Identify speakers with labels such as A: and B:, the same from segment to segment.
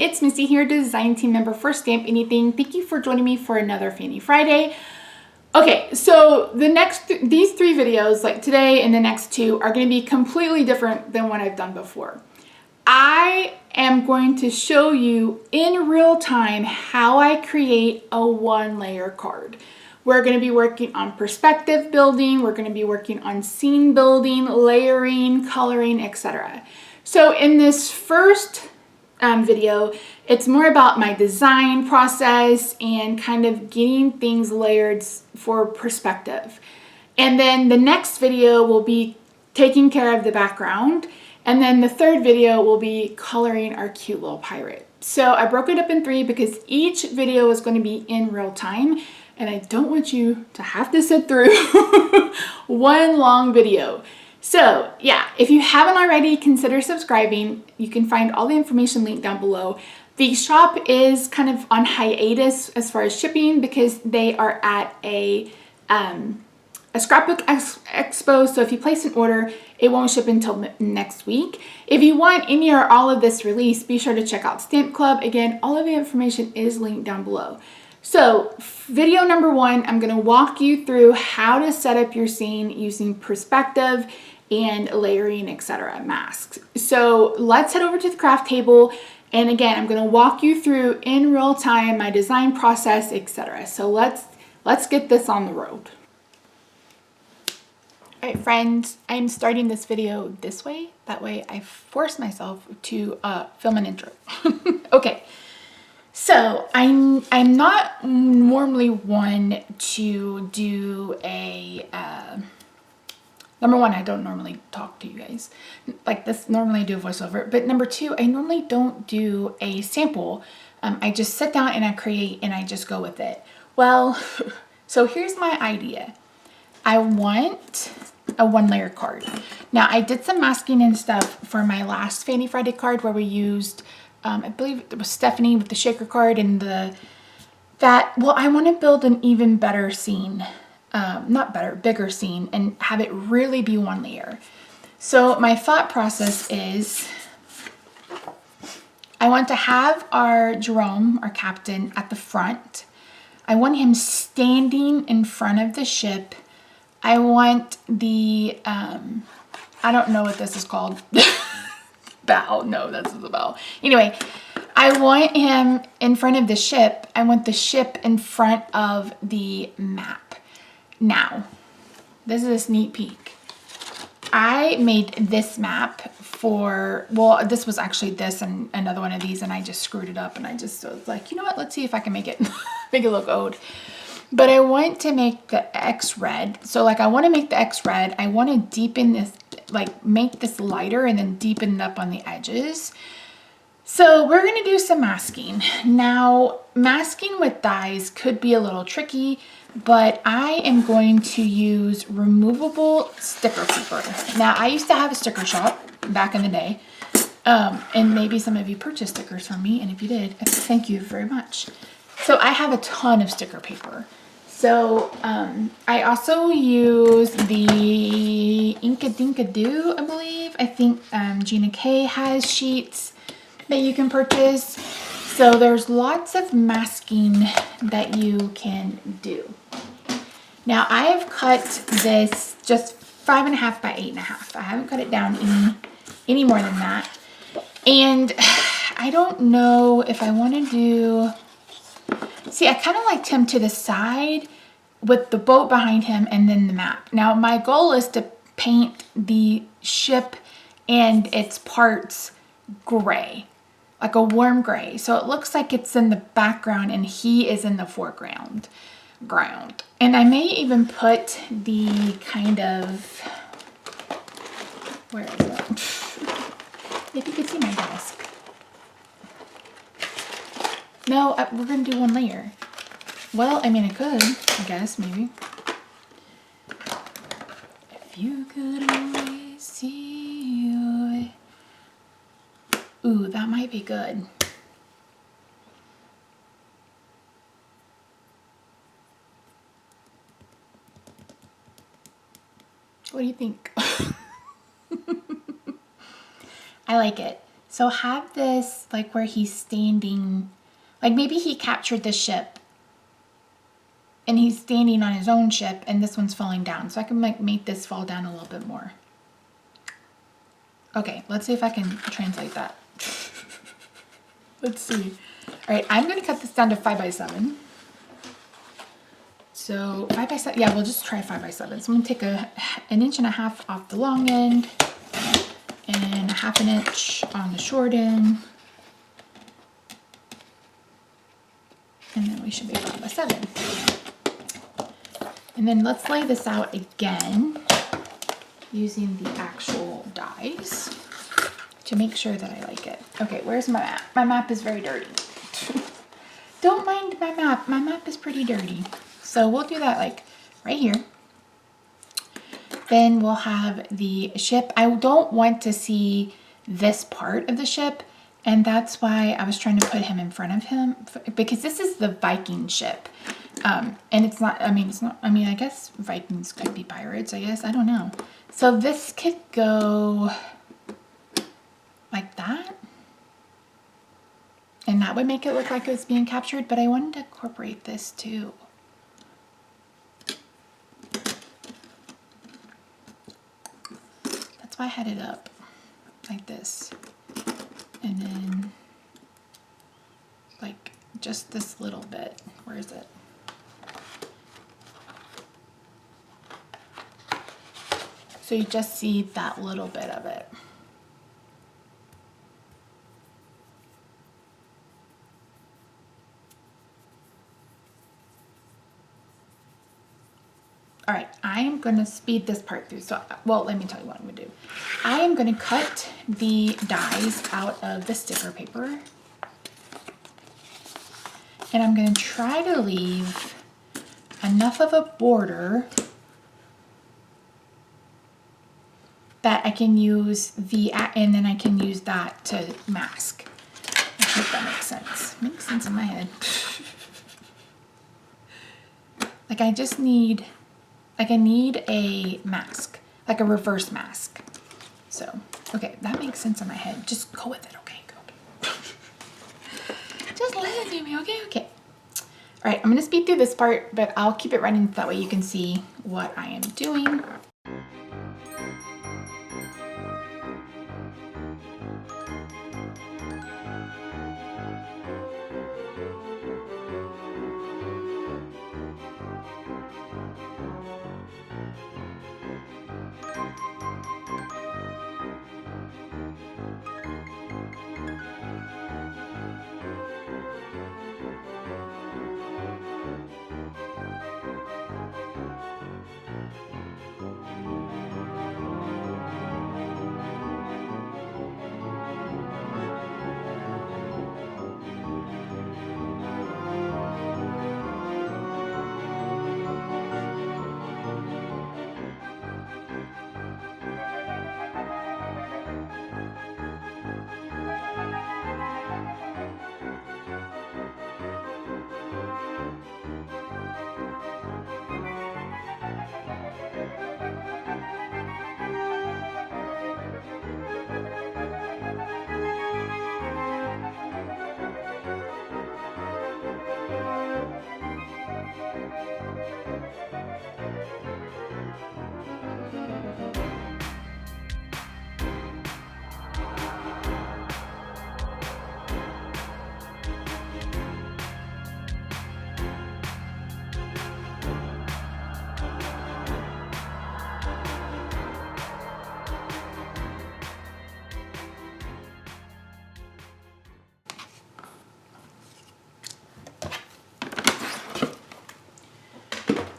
A: it's Missy here, design team member for Stamp Anything. Thank you for joining me for another Fannie Friday. Okay, so these three videos, like today and the next two, are going to be completely different than what I've done before. I am going to show you in real time how I create a one-layer card. We're going to be working on perspective building, we're going to be working on scene building, layering, coloring, etc. So in this first video, it's more about my design process and kind of getting things layered for perspective. And then the next video will be taking care of the background. And then the third video will be coloring our cute little pirate. So I broke it up in three because each video is going to be in real time. And I don't want you to have to sit through one long video. So yeah, if you haven't already, consider subscribing. You can find all the information linked down below. The shop is kind of on hiatus as far as shipping because they are at a scrapbook expo. So if you place an order, it won't ship until next week. If you want any or all of this released, be sure to check out Stamp Club. Again, all of the information is linked down below. So video number one, I'm going to walk you through how to set up your scene using perspective and layering, etc. masks. So let's head over to the craft table. And again, I'm going to walk you through in real time my design process, etc. So let's get this on the road. All right, friends, I'm starting this video this way. That way I force myself to film an intro. Okay. So I'm not normally one to do a, number one, I don't normally talk to you guys like this. Normally I do a voiceover, but number two, I normally don't do a sample. I just sit down and I create and I just go with it. Well, so here's my idea. I want a one-layer card. Now I did some masking and stuff for my last Fannie Friday card where we used I believe it was Stephanie with the shaker card and well, I want to build an even better scene, bigger scene and have it really be one layer. So my thought process is I want to have our Jerome, our captain, at the front. I want him standing in front of the ship. I want the, I don't know what this is called. Bow. No, that's the bow. Anyway, I want him in front of the ship. I want the ship in front of the map. Now, this is a sneak peek. I made this map for, well, this was actually this and another one of these, and I just screwed it up and I just was like, you know what, let's see if I can make it look old. But I want to make the X red. So like I want to make the X red. I want to deepen this, like make this lighter and then deepen it up on the edges. So we're going to do some masking. Now masking with dyes could be a little tricky, but I am going to use removable sticker paper. Now I used to have a sticker shop back in the day. And maybe some of you purchased stickers from me. And if you did, thank you very much. So I have a ton of sticker paper. So I also use the Inka Dinka Doo, I believe. I think Gina K has sheets that you can purchase. So there's lots of masking that you can do. Now I have cut this just 5.5 by 8.5. I haven't cut it down any more than that. And I don't know if I want to do... See, I kind of liked him to the side with the boat behind him and then the map. Now, my goal is to paint the ship and its parts gray, like a warm gray. So it looks like it's in the background and he is in the foreground. And I may even put the kind of, where is it? If you could see my desk. No, we're going to do one layer. Well, I mean, I could, I guess, maybe. If you could always see you. Ooh, that might be good. What do you think? I like it. So have this like where he's standing, like maybe he captured the ship and he's standing on his own ship and this one's falling down. So I can like make this fall down a little bit more. Okay, let's see if I can translate that. Let's see. All right, I'm gonna cut this down to 5x7. So 5x7, yeah, we'll just try 5x7. So I'm gonna take an inch and a half off the long end and a half an inch on the short end. And then we should be 5x7. And then let's lay this out again using the actual dies to make sure that I like it. Okay, where's my map? My map is very dirty. Don't mind my map. My map is pretty dirty. So we'll do that like right here. Then we'll have the ship. I don't want to see this part of the ship, and that's why I was trying to put him in front of him, because this is the Viking ship. And it's not, I mean, I guess Vikings could be pirates, I guess. I don't know. So this could go like that. And that would make it look like it was being captured, but I wanted to incorporate this too. That's why I had it up like this. And then like just this little bit. Where is it? So you just see that little bit of it. All right, I am going to speed this part through. So, well, let me tell you what I'm going to do. I am going to cut the dies out of the sticker paper. And I'm going to try to leave enough of a border that I can use and then I can use that to mask. I hope that makes sense. Makes sense in my head. Like I just need, like I need a mask, like a reverse mask. So, okay, that makes sense in my head. Just go with it, okay? Go. Just listen to me, okay? Okay. All right, I'm gonna speed through this part, but I'll keep it running so that way you can see what I am doing.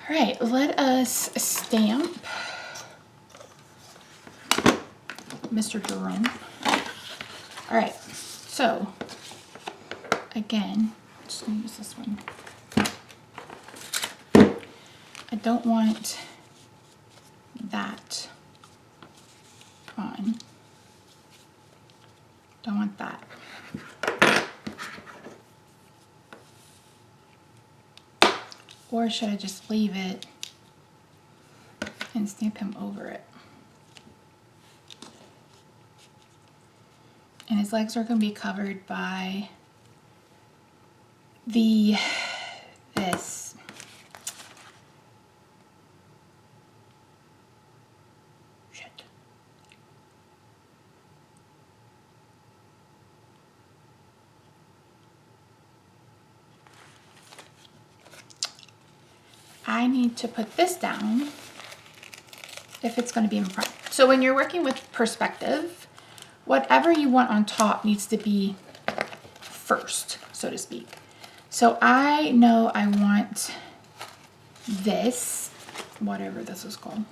A: All right, let us stamp Mr. Jerome. All right, so again, I'm just gonna use this one. I don't want that on. Don't want that. Or should I just leave it and stamp him over it? And his legs are going to be covered by this. Shit. I need to put this down if it's going to be in front. So when you're working with perspective, whatever you want on top needs to be first, so to speak. So I know I want this, whatever this is called,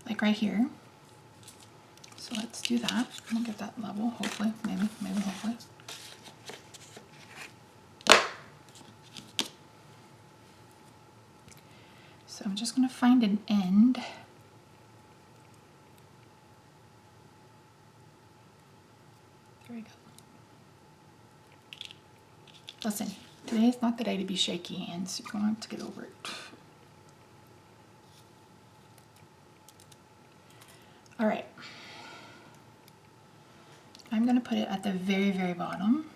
A: like right here. So let's do that. We'll get that level, hopefully, maybe, hopefully. So I'm just going to find an end. There we go. Listen, today is not the day to be shaky hands. You're going to have to get over it. All right. I'm going to put it at the very, very bottom.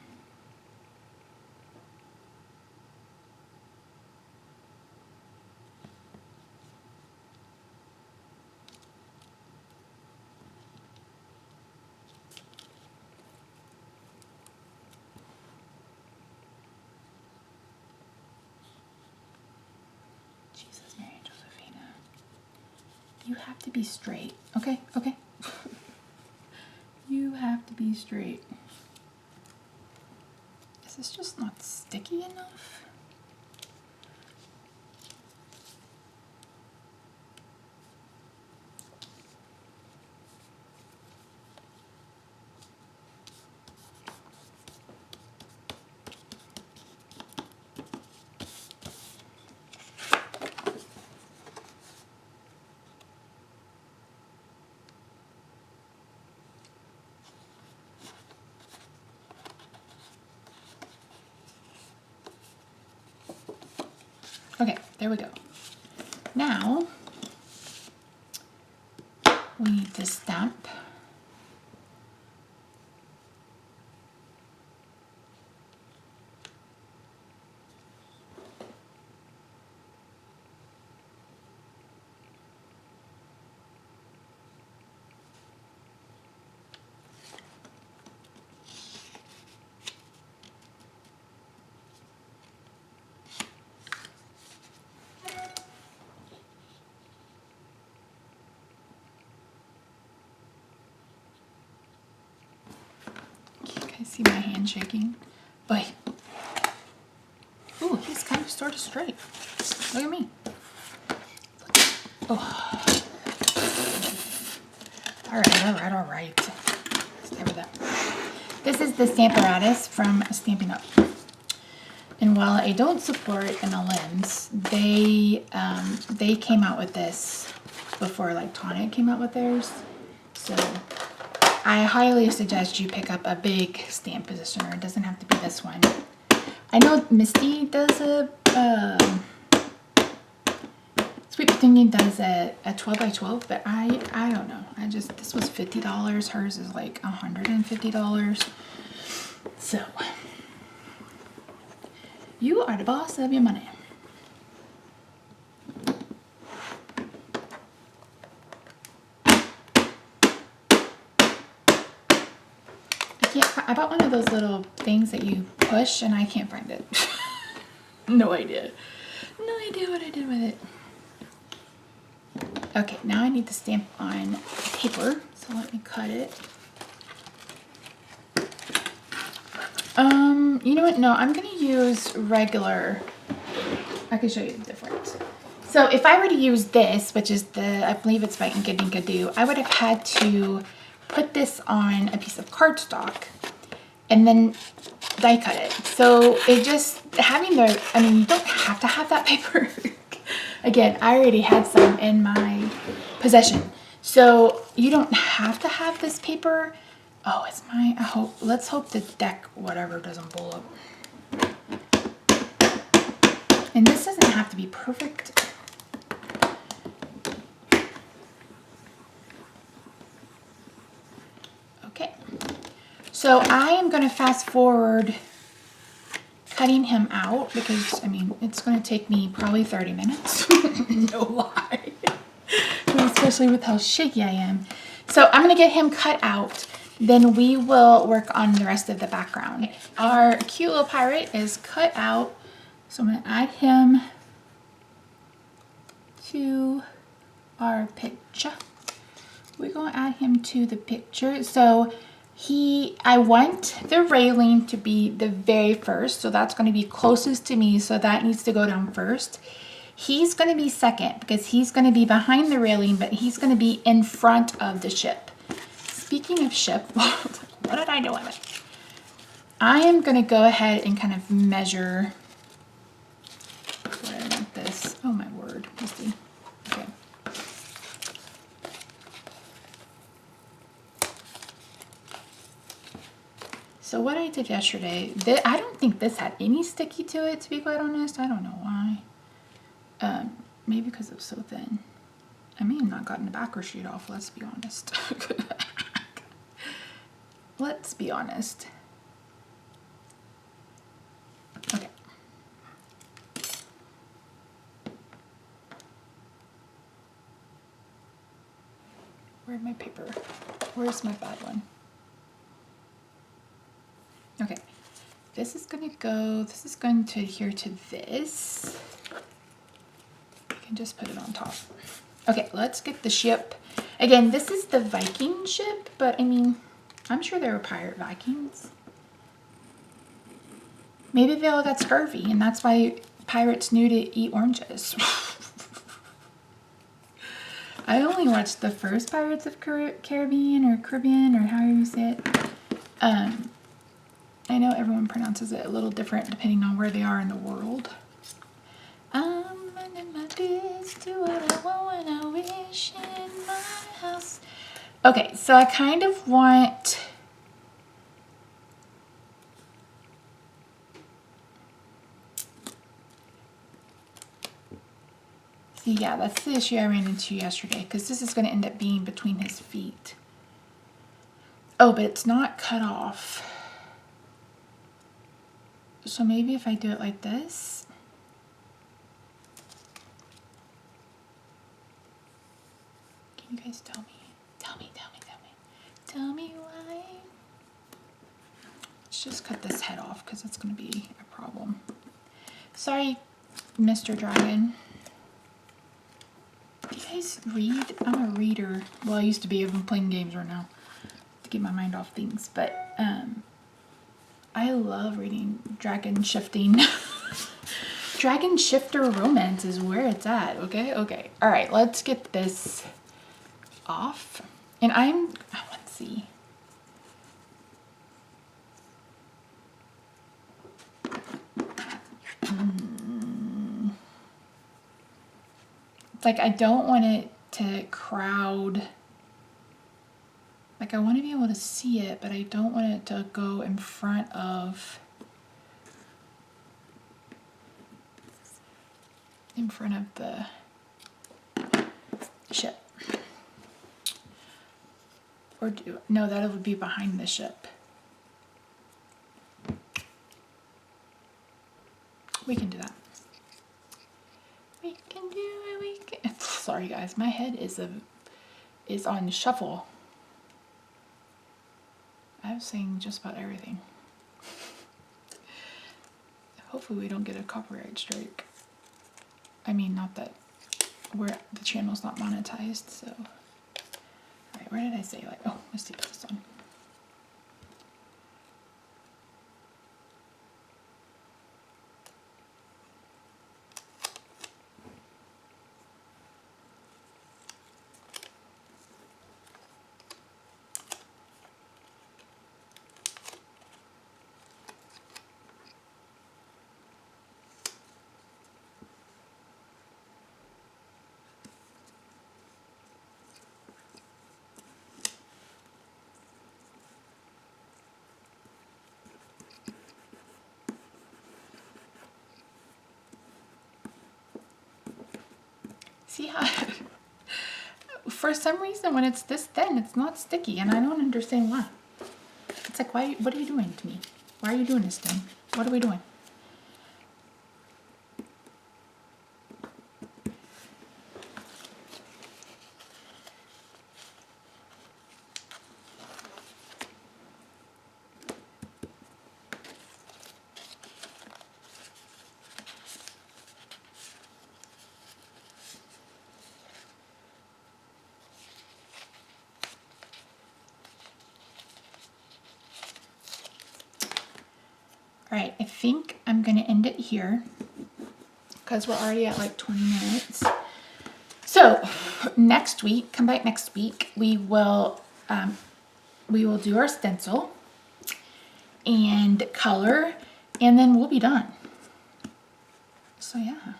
A: Jesus, Mary Josephina. You have to be straight. Okay, okay. You have to be straight. Is this just not sticky enough? Okay, there we go. Now, we need to stamp. See my hand shaking, but ooh, he's kind of sort of straight. Look at me. Oh, all right. Stay with that. This is the Stamparatus from Stampin' Up. And while I don't support MLMs, they came out with this before like Tonic came out with theirs. So I highly suggest you pick up a big stamp positioner. It doesn't have to be this one. I know Misty does a Sweet Thingy does a 12 by 12, but I don't know. This was $50. Hers is like $150. So you are the boss of your money. I bought one of those little things that you push and I can't find it. No idea. No idea what I did with it. Okay, now I need to stamp on paper. So let me cut it. You know what? No, I'm going to use regular. I can show you the difference. So if I were to use this, which is I believe it's by Inka Dinka Do, I would have had to put this on a piece of cardstock and then die cut it. So it just, I mean, you don't have to have that paper. Again, I already had some in my possession. So you don't have to have this paper. Oh, let's hope the deck, whatever, doesn't blow up. And this doesn't have to be perfect. So I am going to fast forward cutting him out because, I mean, it's going to take me probably 30 minutes. No lie. Especially with how shaky I am. So I'm going to get him cut out. Then we will work on the rest of the background. Our cute little pirate is cut out. So I'm going to add him to our picture. We're going to add him to the picture. So I want the railing to be the very first. So that's going to be closest to me. So that needs to go down first. He's going to be second because he's going to be behind the railing, but he's going to be in front of the ship. Speaking of ship, what did I do with it? I am going to go ahead and kind of measure where I want this. Oh my word. Let's see. Okay. So what I did yesterday, I don't think this had any sticky to it, to be quite honest. I don't know why. Maybe because it was so thin. I may have not gotten the backer sheet off, let's be honest. Let's be honest. Okay. Where's my paper? Where's my bad one? Okay. This is going to adhere to this. You can just put it on top. Okay, let's get the ship. Again, this is the Viking ship, but I mean, I'm sure there were pirate Vikings. Maybe they all got scurvy, and that's why pirates knew to eat oranges. I only watched the first Pirates of Caribbean, or however you say it. I know everyone pronounces it a little different depending on where they are in the world. I'm running my biz, do what I want when I wish in my house. Okay, so I kind of want... See, yeah, that's the issue I ran into yesterday, because this is going to end up being between his feet. Oh, but it's not cut off. So maybe if I do it like this. Can you guys tell me? Tell me why. Let's just cut this head off because it's going to be a problem. Sorry, Mr. Dragon. Do you guys read? I'm a reader. Well, I used to be. I've been playing games right now to get my mind off things. But I love reading dragon shifting. Dragon shifter romance is where it's at. Okay. All right. Let's get this off. And let's see. It's like I don't want it to crowd. Like I want to be able to see it, but I don't want it to go in front of the ship. Or no, that would be behind the ship. We can do that. We can do it. Sorry guys, my head is on shuffle. I was saying just about everything. Hopefully we don't get a copyright strike. I mean, not that the channel's not monetized, so. Alright, where did I say like, oh, let's put this on. See how, for some reason when it's this thin, it's not sticky, and I don't understand why. It's like, why? What are you doing to me? Why are you doing this to me? What are we doing? All right, I think I'm gonna end it here because we're already at like 20 minutes. So next week, come back next week, we will do our stencil and color, and then we'll be done. So yeah.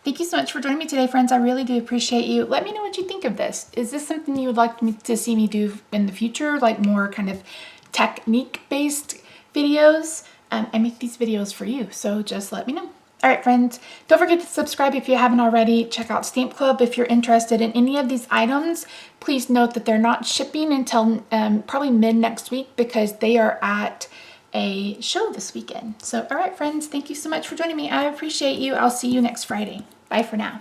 A: Thank you so much for joining me today, friends. I really do appreciate you. Let me know what you think of this. Is this something you would like me to see me do in the future, like more kind of technique-based videos? I make these videos for you, so just let me know. All right, friends, don't forget to subscribe if you haven't already. Check out Stamp Club if you're interested in any of these items. Please note that they're not shipping until probably mid next week because they are at a show this weekend. So, all right, friends, thank you so much for joining me. I appreciate you. I'll see you next Friday. Bye for now.